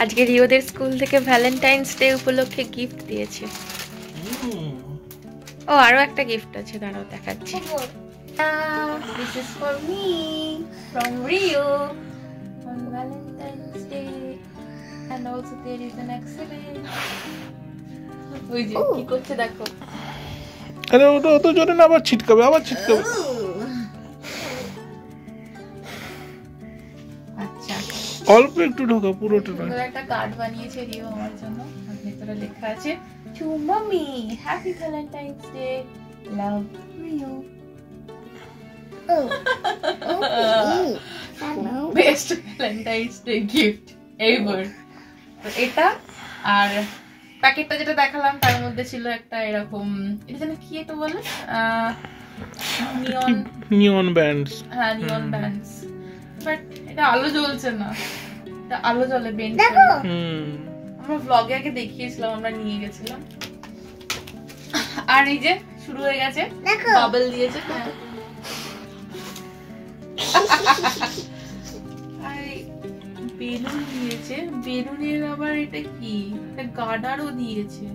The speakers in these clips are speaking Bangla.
আজকে রিওদের স্কুল থেকে ভ্যালেন্টাইন্স ডে উপলক্ষে গিফট দিয়েছে। ও আরো একটা গিফট আছে, দাঁড়াও দেখাচ্ছি। This is for me from Rio on Valentine's Day, and also there is an accident. ওই যে কি করছে দেখো। আরে ওটা অত জোরে না, আবার ছিটকাবে। আচ্ছা অল্প একটু ঢোকা, পুরোটা না। একটা কার্ড বানিয়েছে রিও আমার জন্য, আর ভিতরে লেখা আছে to mummy happy valentine's day love Rio. Best valentine's day gift ever. তো এটা আর প্যাকেটটা যেটা দেখালাম তার মধ্যে ছিল একটা এরকম, এটা যেন কি এটা বলে, নিয়ন ব্যান্ডস। হ্যাঁ নিয়ন ব্যান্ডস, বাট এটা আলো জ্বলছে না, এটা আলো জ্বলে বেন্ড। আমরা ব্লগে আগে দেখিয়েছিলাম, আমরা নিয়ে গেছিলাম। আর এই যে শুরু হয়ে গেছে, বাবল দিয়েছে। আর বেলুন দিয়েছে, বেলুনের আবার এটা কি, একটা গার্ডারও দিয়েছে।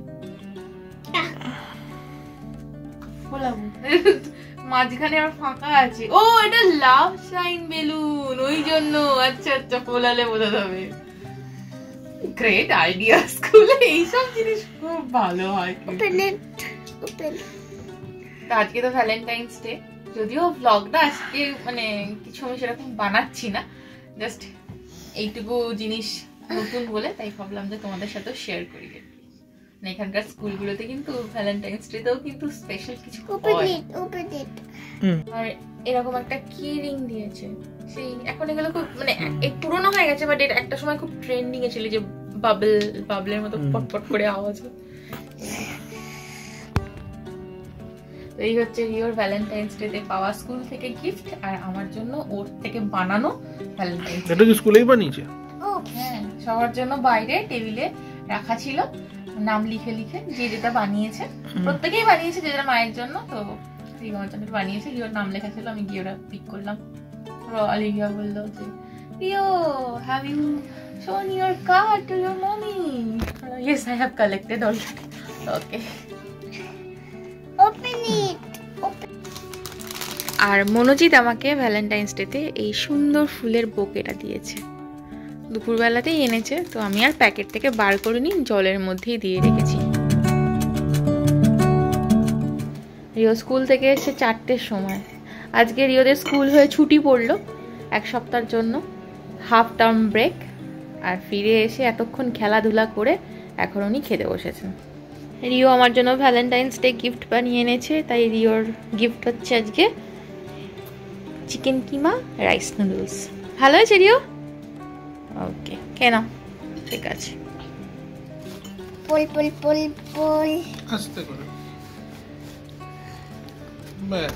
মাঝখানে আবার ফাঁকা আছে। ও এটা লাভ সাইন বেলুন, ওই জন্য। আচ্ছা আচ্ছা, ফোলালে বোঝা যাবে। গ্রেট আইডিয়া, স্কুলে এইসব জিনিস খুব ভালো হয়। আজকে তো ভ্যালেন্টাইন্স ডে, যদিও ব্লগটা আজকে মানে কিছু আমি সেরকম বানাচ্ছি না, জাস্ট এইটুকু জিনিস নতুন বলে তাই ভাবলাম যে তোমাদের সাথেও শেয়ার করি। এখানকার স্কুলগুলোতে কিন্তু ভ্যালেন্টাইন্স ডে তেও কিন্তু স্পেশাল কিছু হয়। আর এরকম একটা কি রিং দিয়েছে, সেই এখন এগুলো খুব মানে পুরোনো হয়ে গেছে, বাট এটা একটা সময় খুব ট্রেন্ডিং এ ছিল, যে বাবলের মতো পটপট করে আওয়াজ হয়। তো এই হচ্ছে রিওর ভ্যালেন্টাইন্স ডে তে পাওয়া স্কুল থেকে গিফট, আর আমার জন্য ওর থেকে বানানো ভ্যালেন্টাইন্স। এটা কি স্কুলেই বানিয়েছে? হ্যাঁ, সবার জন্য বাইরে টেবিলে রাখা ছিল, নাম লিখে লিখে যে যেটা বানিয়েছে, প্রত্যেকেই বানিয়েছে যে যার মায়ের জন্য। তো রিও আমার জন্য বানিয়েছে, রিওর নাম লেখা ছিল, আমি গিয়ে ওটা পিক করলাম। অলিভিয়া বললো যে Rio, have you shown your card to your mommy? Yes, I have collected already. Okay, আর মনোজিৎ আমাকে ভ্যালেন্টাইন্স ডেতে এই সুন্দর ফুলের বোকেটা দিয়েছে, দুপুরবেলাতেই এনেছে। তো আমি আর প্যাকেট থেকে বার করিনি, জলের মধ্যেই দিয়ে রেখেছি। রিও স্কুল থেকে এসে 4টের সময়। আজকে রিওদের স্কুল হয়ে ছুটি পড়লো এক সপ্তাহের জন্য, হাফ টার্ম ব্রেক। আর ফিরে এসে এতক্ষণ খেলাধুলা করে এখন উনি খেতে বসেছেন। রিও আমার জন্য ভ্যালেন্টাইন্স ডে গিফট বানিয়ে এনেছে, তাই রিওর গিফট হচ্ছে আজকে চিকেন কিমা রাইস নুডলস। ভালো হয়েছে রিও? ওকে, কেন? ঠিক আছে। পল পল পল পল, আস্তে করে। ব্যাস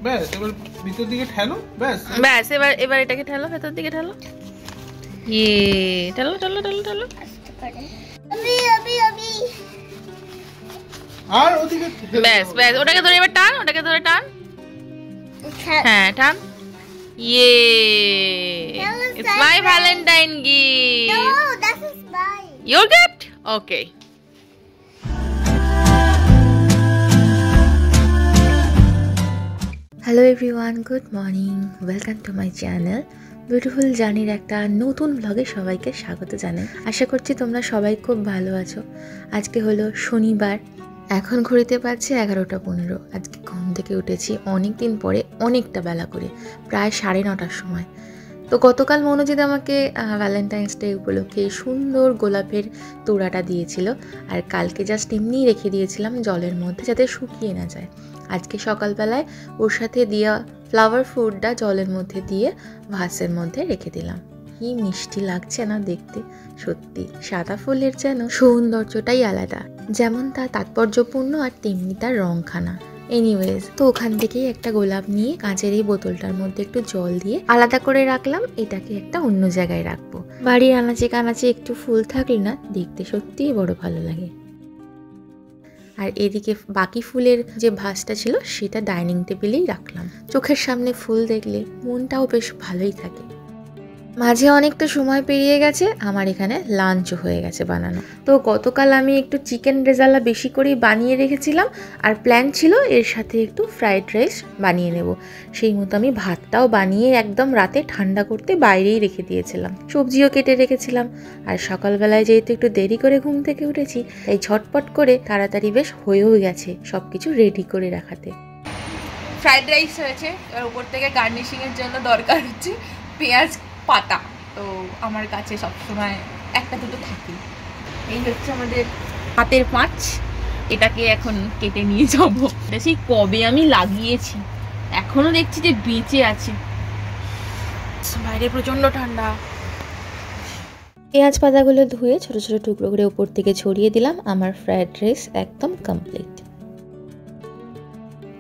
ব্যাস, এবার ভিতর দিকে ঠেলো। ব্যাস ব্যাস, এবার এটাকে ঠেলো, ভেতর দিকে ঠেলো। ঠেলো ঠেলো ঠেলো ঠেলো। আর ওদিকে ব্যাস ব্যাস, ওটাকে ধরে এবার টান, ওটাকে ধরে টান। হ্যাঁ টান। It's my Valentine gift. No, that is mine. Your gift? Okay. Hello everyone, good morning. Welcome to my channel. Beautiful জার্নির একটা নতুন ব্লগে সবাইকে স্বাগত জানাই। আশা করছি তোমরা সবাই খুব ভালো আছো। আজকে হলো শনিবার, এখন ঘড়িতে পাচ্ছে 11:15। আজকে ঘুম থেকে উঠেছি অনেক দিন পরে, অনেকটা বেলা করে, প্রায় 9:30টার সময়। তো গতকাল মনোজিৎ আমাকে ভ্যালেন্টাইন্স ডে উপলক্ষে সুন্দর গোলাপের তোড়াটা দিয়েছিল, আর কালকে জাস্ট এমনিই রেখে দিয়েছিলাম জলের মধ্যে যাতে শুকিয়ে না যায়। আজকে সকালবেলায় ওর সাথে দেওয়া ফ্লাওয়ার ফুডটা জলের মধ্যে দিয়ে ভাসের মধ্যে রেখে দিলাম। কি মিষ্টি লাগছে না দেখতে, সত্যি সাদা ফুলের যেন সৌন্দর্যটাই আলাদা, যেমন তার তাৎপর্যপূর্ণ আর তেমনি তার রংখানা। এনিওয়েজ, তো ওখান থেকেই একটা গোলাপ নিয়ে কাঁচের এই বোতলটার মধ্যে একটু জল দিয়ে আলাদা করে রাখলাম। এটাকে একটা অন্য জায়গায় রাখবো। বাড়ির আনাচে কানাচে একটু ফুল থাকলে না দেখতে সত্যিই বড় ভালো লাগে। আর এদিকে বাকি ফুলের যে ভাসটা ছিল সেটা ডাইনিং টেবিলেই রাখলাম। চোখের সামনে ফুল দেখলে মনটাও বেশ ভালোই থাকে। মাঝে অনেকটা সময় পেরিয়ে গেছে, আমার এখানে লাঞ্চও হয়ে গেছে বানানো। তো গতকাল আমি একটু চিকেন রেজালা বেশি করেই বানিয়ে রেখেছিলাম, আর প্ল্যান ছিল এর সাথে একটু ফ্রাইড রাইস বানিয়ে নেব। সেই মতো আমি ভাতটাও বানিয়ে একদম রাতে ঠান্ডা করতে বাইরেই রেখে দিয়েছিলাম, সবজিও কেটে রেখেছিলাম। আর সকালবেলায় যেহেতু একটু দেরি করে ঘুম থেকে উঠেছি, তাই ঝটপট করে তাড়াতাড়ি বেশ হয়েও গেছে সব কিছু রেডি করে রাখাতে। ফ্রাইড রাইস হয়েছে, এবার উপর থেকে গার্নিশিংয়ের জন্য দরকার হচ্ছে পেঁয়াজ পাতা। তো আমার কাছে সবসময় একটা দুটো থাকে। এই হচ্ছে আমাদের হাতের পাঁচ, এটাকে এখন কেটে নিয়ে যাবো। এটা সেই কবে আমি লাগিয়েছি, এখনো দেখছি যে বেঁচে আছে। বাইরে প্রচন্ড ঠান্ডা। পেঁয়াজ পাতাগুলো ধুয়ে ছোট ছোট টুকরো করে উপর থেকে ছড়িয়ে দিলাম। আমার ফ্রাইড রাইস একদম কমপ্লিট।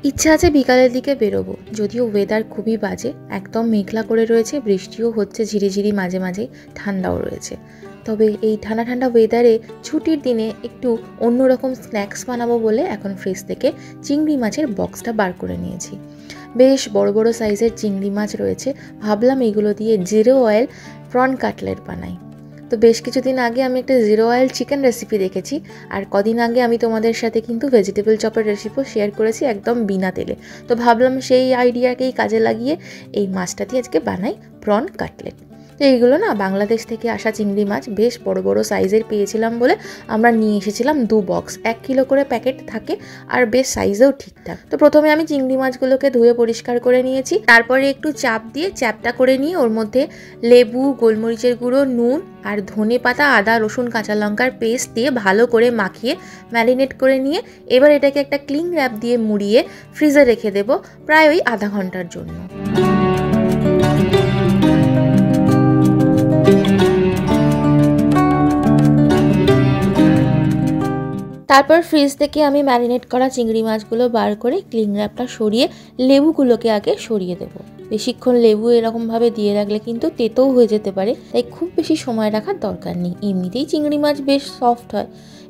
ইচ্ছা আছে বিকালের দিকে বেরোবো, যদিও ওয়েদার খুবই বাজে, একদম মেঘলা করে রয়েছে, বৃষ্টিও হচ্ছে ঝিরিঝিরি মাঝে মাঝে, ঠান্ডাও রয়েছে। তবে এই ঠান্ডা ঠান্ডা ওয়েদারে ছুটির দিনে একটু অন্যরকম স্ন্যাক্স বানাবো বলে এখন ফ্রিজ থেকে চিংড়ি মাছের বক্সটা বার করে নিয়েছি। বেশ বড় বড় সাইজের চিংড়ি মাছ রয়েছে, ভাবলাম এগুলো দিয়ে জিরো অয়েল প্রন কাটলেট বানাই। তো বেশ কিছুদিন আগে আমি একটা জিরো অয়েল চিকেন রেসিপি দেখেছি, আর কদিন আগে আমি তোমাদের সাথে কিন্তু ভেজিটেবল চপের রেসিপিও শেয়ার করেছি একদম বিনা তেলে। তো ভাবলাম সেই আইডিয়াকেই কাজে লাগিয়ে এই মাছটা দিয়ে আজকে বানাই প্রন কাটলেট। তো এইগুলো না বাংলাদেশ থেকে আসা চিংড়ি মাছ, বেশ বড় বড় সাইজের পেয়েছিলাম বলে আমরা নিয়ে এসেছিলাম 2 বক্স। 1 কিলো করে প্যাকেট থাকে, আর বেশ সাইজেও ঠিকঠাক। তো প্রথমে আমি চিংড়ি মাছগুলোকে ধুয়ে পরিষ্কার করে নিয়েছি, তারপরে একটু চাপ দিয়ে চ্যাপটা করে নিয়ে ওর মধ্যে লেবু, গোলমরিচের গুঁড়ো, নুন আর ধনে পাতা, আদা, রসুন, কাঁচা লঙ্কার পেস্ট দিয়ে ভালো করে মাখিয়ে ম্যারিনেট করে নিয়ে এবার এটাকে একটা ক্লিং র্যাপ দিয়ে মুড়িয়ে ফ্রিজে রেখে দেবো প্রায় ওই আধা ঘন্টার জন্য। তারপর ফ্রিজ থেকে আমি ম্যারিনেট করা চিংড়ি মাছগুলো বার করে ক্লিং র্যাপটা সরিয়ে লেবুগুলোকে আগে সরিয়ে দেবো। বেশিক্ষণ লেবু এরকমভাবে দিয়ে রাখলে কিন্তু তেতোও হয়ে যেতে পারে, তাই খুব বেশি সময় রাখার দরকার নেই, এমনিতেই চিংড়ি মাছ বেশ সফট হয়।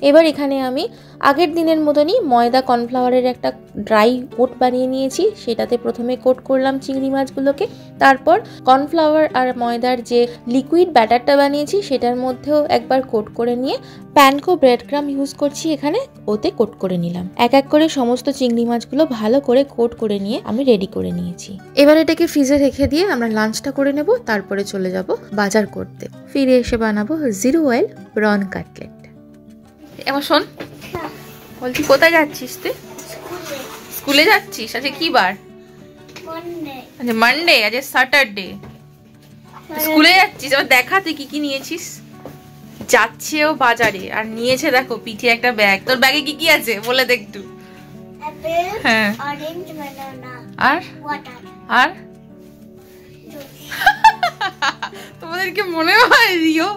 এবার এখানে আমি আগের দিনের মতনই ময়দা কর্নফ্লাওয়ারের একটা ড্রাই কোট বানিয়ে নিয়েছি, সেটাতে প্রথমে কোট করলাম চিংড়ি মাছগুলোকে, তারপর কর্নফ্লাওয়ার আর ময়দার যে লিকুইড ব্যাটারটা বানিয়েছি সেটার মধ্যেও একবার কোট করে নিয়ে প্যানকো ব্রেড ক্রাম ইউজ করছি এখানে, ওতে কোট করে নিলাম। এক এক করে সমস্ত চিংড়ি মাছগুলো ভালো করে কোট করে নিয়ে আমি রেডি করে নিয়েছি। এবার এটাকে ফ্রিজে রেখে দিয়ে আমরা লাঞ্চটা করে নেব, তারপরে চলে যাব বাজার করতে। ফিরে এসে বানাবো জিরো অয়েল প্রন কাটলেট। এবার শোন, বলছি কোথায় যাচ্ছিস তুই? স্কুলে যাচ্ছিস? আজকে কি বার? আচ্ছা মানডে, আজকে স্যাটারডে। স্কুলে যাচ্ছিস? এবার দেখা তুই কি কি নিয়েছিস। যাচ্ছে ও বাজারে, আর নিয়েছে দেখো পিঠে একটা ব্যাগ। তোর ব্যাগে কি কি আছে বলে দে একটু। হ্যাঁ, আর আর তোমাদেরকে মনে হয় রিও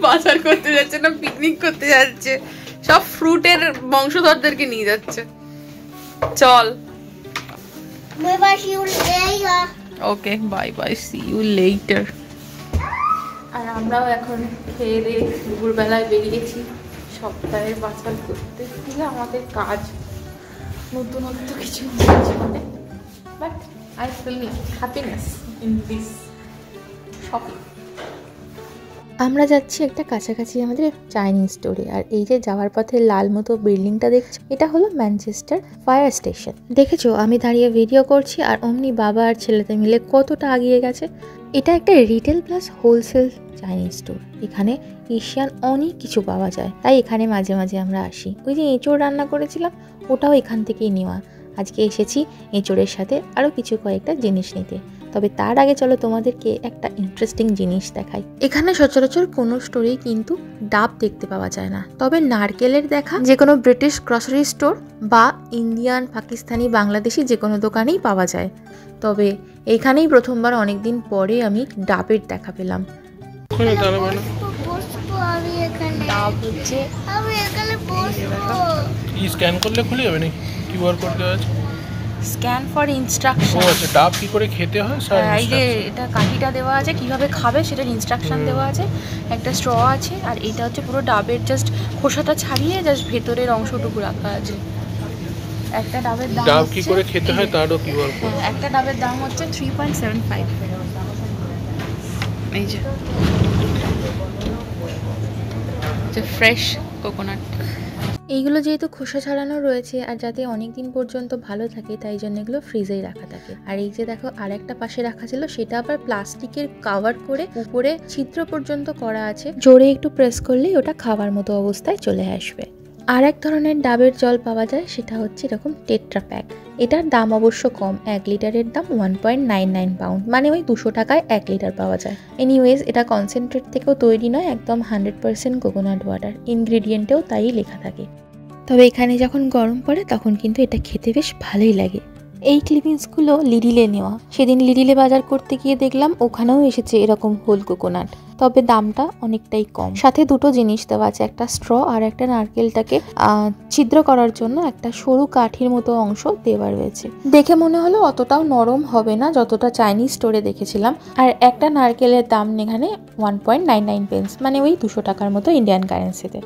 বাজার করতে যাচ্ছে না পিকনিক করতে যাচ্ছে? সব ফ্রুটের বংশধরদেরকে নিয়ে যাচ্ছে। চল, okay, bye bye, see you later. আর আমরাও এখন খেয়ে দিয়ে দুপুরবেলায় বেরিয়েছি সপ্তাহের বাজার করতে। আমাদের কাজ নতুনত্ব কিছু জীবনে, but I feel happiness in this shopping. আমরা যাচ্ছি একটা কাছাকাছি আমাদের চাইনিজ স্টোরে, আর এই যে যাওয়ার পথে লাল মতো বিল্ডিংটা দেখছো, এটা হলো ম্যানচেস্টার ফায়ার স্টেশন। দেখেছো আমি দাঁড়িয়ে ভিডিও করছি, আর অমনি বাবা আর ছেলেতে মিলে কতটা এগিয়ে গেছে। এটা একটা retail plus wholesale Chinese store, এখানে এশিয়ান অনেক কিছু পাওয়া যায়, তাই এখানে মাঝে মাঝে আমরা আসি। ওই যে এঁচোড় রান্না করেছিলাম ওটাও এখান থেকেই নেওয়া। আজকে এসেছি এঁচোড়ের সাথে আরও কিছু কয়েকটা জিনিস নিতে। তবে তার আগে চলো তোমাদেরকে একটা ইন্টারেস্টিং জিনিস দেখাই। এখানে সচরাচর কোনো স্টোরেই কিন্তু ডাব দেখতে পাওয়া যায় না, তবে নারকেলের দেখা যে কোনো ব্রিটিশ গ্রসারি স্টোর বা ইন্ডিয়ান, পাকিস্তানি, বাংলাদেশি যে কোনো দোকানেই পাওয়া যায়। তবে এইখানেই প্রথমবার অনেকদিন পরে আমি ডাবের দেখা পেলাম। ডাব হচ্ছে স্ক্যান করলে খুলে যাবে নাকি? কিউআর কোড দেওয়া আছে, স্ক্যান ফর ইনস্ট্রাকশন। ও আচ্ছা, ডাব কি করে খেতে হয় স্যার? এই যে এটা কাঠিটা দেওয়া আছে, কিভাবে খাবে সেটার ইনস্ট্রাকশন দেওয়া আছে, একটা স্ট্র আছে, আর এটা হচ্ছে পুরো ডাবের জাস্ট খোসাটা ছাড়িয়ে জাস্ট ভেতরের অংশটুকু রাখা আছে। একটা ডাবের দাম, ডাব কি করে খেতে হয় তারও কিউআর কোড। একটা ডাবের দাম হচ্ছে 3.75। এই যে ফ্রেশ কোকোনাট। এইগুলো যেহেতু খোসা ছাড়ানো রয়েছে আর যাতে অনেক দিন পর্যন্ত ভালো থাকে তাই জন্য এগুলো ফ্রিজেই রাখা থাকে। আর এই যে দেখো আরেকটা পাশে রাখা ছিল, সেটা আবার প্লাস্টিকের কভার করে উপরে ছিদ্র পর্যন্ত করা আছে, জোরে একটু প্রেস করলেই ওটা খাওয়ার মতো অবস্থায় চলে আসবে। আর এক ধরনের ডাবের জল পাওয়া যায়, সেটা হচ্ছে এরকম টেট্রা প্যাক। এটার দাম অবশ্য কম, 1 লিটারের দাম 1.99 পাউন্ড, মানে ওই 200 টাকায় 1 লিটার পাওয়া যায়। এনিওয়েজ এটা কনসেন্ট্রেট থেকেও তৈরি নয়, একদম 100% কোকোনাট ওয়াটার, ইনগ্রেডিয়েন্টেও তাই লেখা থাকে। তবে এখানে যখন গরম পড়ে তখন কিন্তু এটা খেতে বেশ ভালোই লাগে। এই ক্লিপিংসগুলো লিডিলে নেওয়া। সেদিন লিডিলে বাজার করতে গিয়ে দেখলাম ওখানেও এসেছে এরকম হোল কোকোনাট, তবে দামটা অনেকটাই কম। সাথে দুটো জিনিস দেওয়া আছে, একটা স্ট্র আর একটা নারকেলটাকে ছিদ্র করার জন্য একটা সরু কাঠির মতো অংশ দেওয়া রয়েছে। দেখে মনে হলো অতটাও নরম হবে না যতটা চাইনিজ স্টোরে দেখেছিলাম। আর একটা নারকেলের দাম এখানে 1.99 পেন্স, মানে ওই 200 টাকার মতো ইন্ডিয়ান কারেন্সিতে।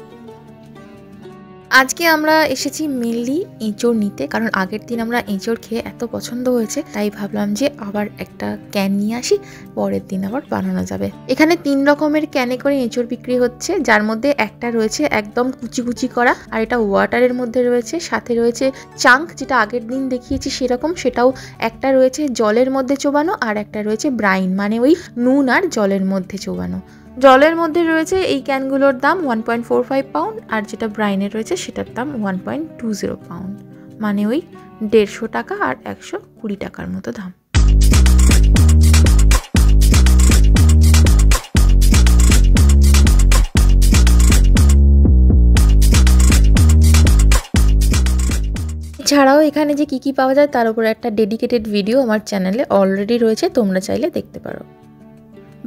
আজকে আমরা এসেছি মেনলি এঁচড় নিতে, কারণ আগের দিন আমরা এঁচড় খেয়ে এত পছন্দ হয়েছে, তাই ভাবলাম যে আবার একটা ক্যান নিয়ে আসি, পরের দিন আবার বানানো যাবে। এখানে 3 রকমের ক্যানে করে এঁচড় বিক্রি হচ্ছে, যার মধ্যে একটা রয়েছে একদম কুচি কুচি করা, আর এটা ওয়াটারের মধ্যে রয়েছে, সাথে রয়েছে চাঙ্ক যেটা আগের দিন দেখিয়েছি সেরকম, সেটাও একটা রয়েছে জলের মধ্যে চোবানো, আর একটা রয়েছে ব্রাইন, মানে ওই নুন আর জলের মধ্যে চোবানো। জলের মধ্যে রয়েছে এই ক্যানগুলোর দাম 1.45 পাউন্ড, আর যেটা ব্রাইনের রয়েছে সেটার দাম 1.20 পাউন্ড, মানে ওই 150 টাকা আর 120 টাকার মতো দাম। এছাড়াও এখানে যে কী কী পাওয়া যায় তার উপরে একটা ডেডিকেটেড ভিডিও আমার চ্যানেলে অলরেডি রয়েছে, তোমরা চাইলে দেখতে পারো।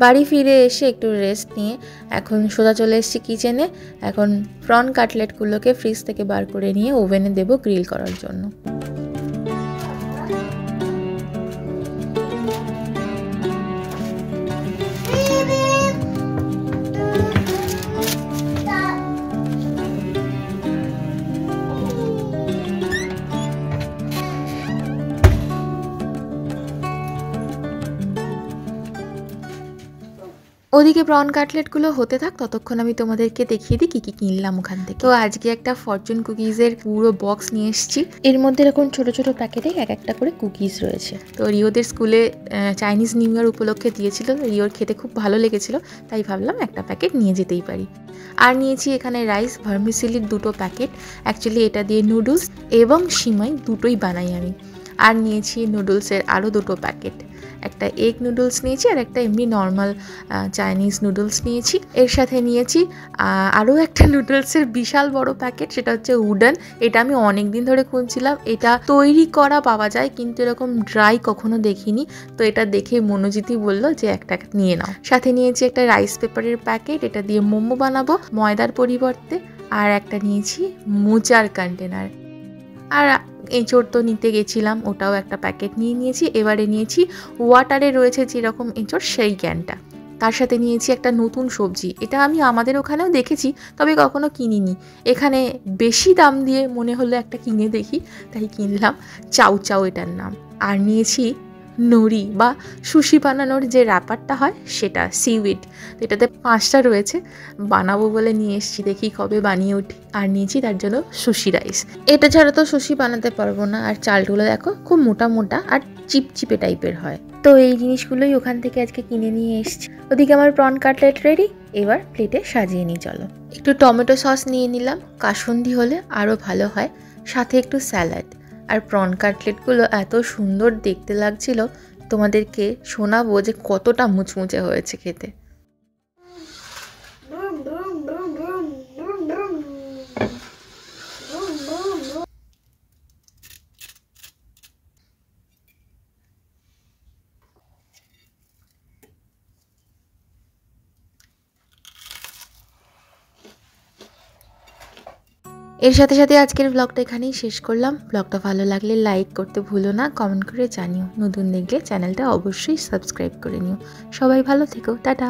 বাড়ি ফিরে এসে একটু রেস্ট নিয়ে এখন সোজা চলে এসেছি কিচেনে। এখন প্রন কাটলেটগুলোকে ফ্রিজ থেকে বার করে নিয়ে ওভেনে দেবো গ্রিল করার জন্য। ওদিকে প্রন কাটলেটগুলো হতে থাক, ততক্ষণ আমি তোমাদেরকে দেখিয়ে দিই কী কী কিনলাম ওখান থেকে। তো আজকে একটা ফরচুন কুকিজের পুরো বক্স নিয়ে এসেছি। এর মধ্যে এরকম ছোট ছোট প্যাকেটে এক একটা করে কুকিজ রয়েছে। তো রিওদের স্কুলে চাইনিজ নিউ ইয়ার উপলক্ষে দিয়েছিল, রিওর খেতে খুব ভালো লেগেছিল, তাই ভাবলাম একটা প্যাকেট নিয়ে যেতেই পারি। আর নিয়েছি এখানে রাইস ভার্মিসেলির 2টো প্যাকেট, অ্যাকচুয়ালি এটা দিয়ে নুডলস এবং সিমাই দুটোই বানাই আমি। আর নিয়েছি নুডলসের আরও 2টো প্যাকেট, একটা এগ নুডলস নিয়েছি আর একটা এমনি নর্মাল চাইনিজ নুডলস নিয়েছি। এর সাথে নিয়েছি আরও একটা নুডলসের বিশাল বড় প্যাকেট, সেটা হচ্ছে উডান। এটা আমি অনেক দিন ধরে খুঁজছিলাম, এটা তৈরি করা পাওয়া যায় কিন্তু এরকম ড্রাই কখনো দেখিনি, তো এটা দেখে মনোজিৎই বললো যে একটা নিয়ে নাও। সাথে নিয়েছি একটা রাইস পেপারের প্যাকেট, এটা দিয়ে মোমো বানাবো ময়দার পরিবর্তে। আর একটা নিয়েছি মোচার কন্টেনার। আর এঁচড় তো নিতে গেছিলাম, ওটাও একটা প্যাকেট নিয়ে নিয়েছি। এবারে নিয়েছি ওয়াটারে রয়েছে যেরকম এঁচড় সেই ক্যানটা। তার সাথে নিয়েছি একটা নতুন সবজি, এটা আমি আমাদের ওখানেও দেখেছি তবে কখনো কিনিনি, এখানে বেশি দাম দিয়ে মনে হলো একটা কিনে দেখি, তাই কিনলাম। চাউ চাউ এটার নাম। আর নিয়েছি নড়ি বা সুশি বানানোর যে র্যাপারটা হয় সেটা, সিউইড। এটাতে 5টা রয়েছে, বানাবো বলে নিয়ে এসেছি, দেখি কবে বানিয়ে উঠি। আর নিয়েছি তার জন্য সুশি রাইস, এটা ছাড়া তো সুশি বানাতে পারবো না। আর চালগুলো দেখো খুব মোটা মোটা আর চিপচিপে টাইপের হয়, তো এই জিনিসগুলোই ওখান থেকে আজকে কিনে নিয়ে এসেছি। ওদিকে আমার প্রন কাটলেট রেডি, এবার প্লেটে সাজিয়ে নিই চলো। একটু টমেটো সস নিয়ে নিলাম, কাসুন্দি হলে আরও ভালো হয়, সাথে একটু স্যালাড। আর প্রন কাটলেটগুলো এত সুন্দর দেখতে লাগছিল, তোমাদেরকে শোনাবো যে কতটা মুচমুচে হয়েছে খেতে। এর সাথে সাথে আজকের ব্লগটা এখানেই শেষ করলাম। ব্লগটা ভালো লাগলে লাইক করতে ভুলো না, কমেন্ট করে জানিও। নতুন দেখলে চ্যানেলটা অবশ্যই সাবস্ক্রাইব করে নিও। সবাই ভালো থেকো, টাটা।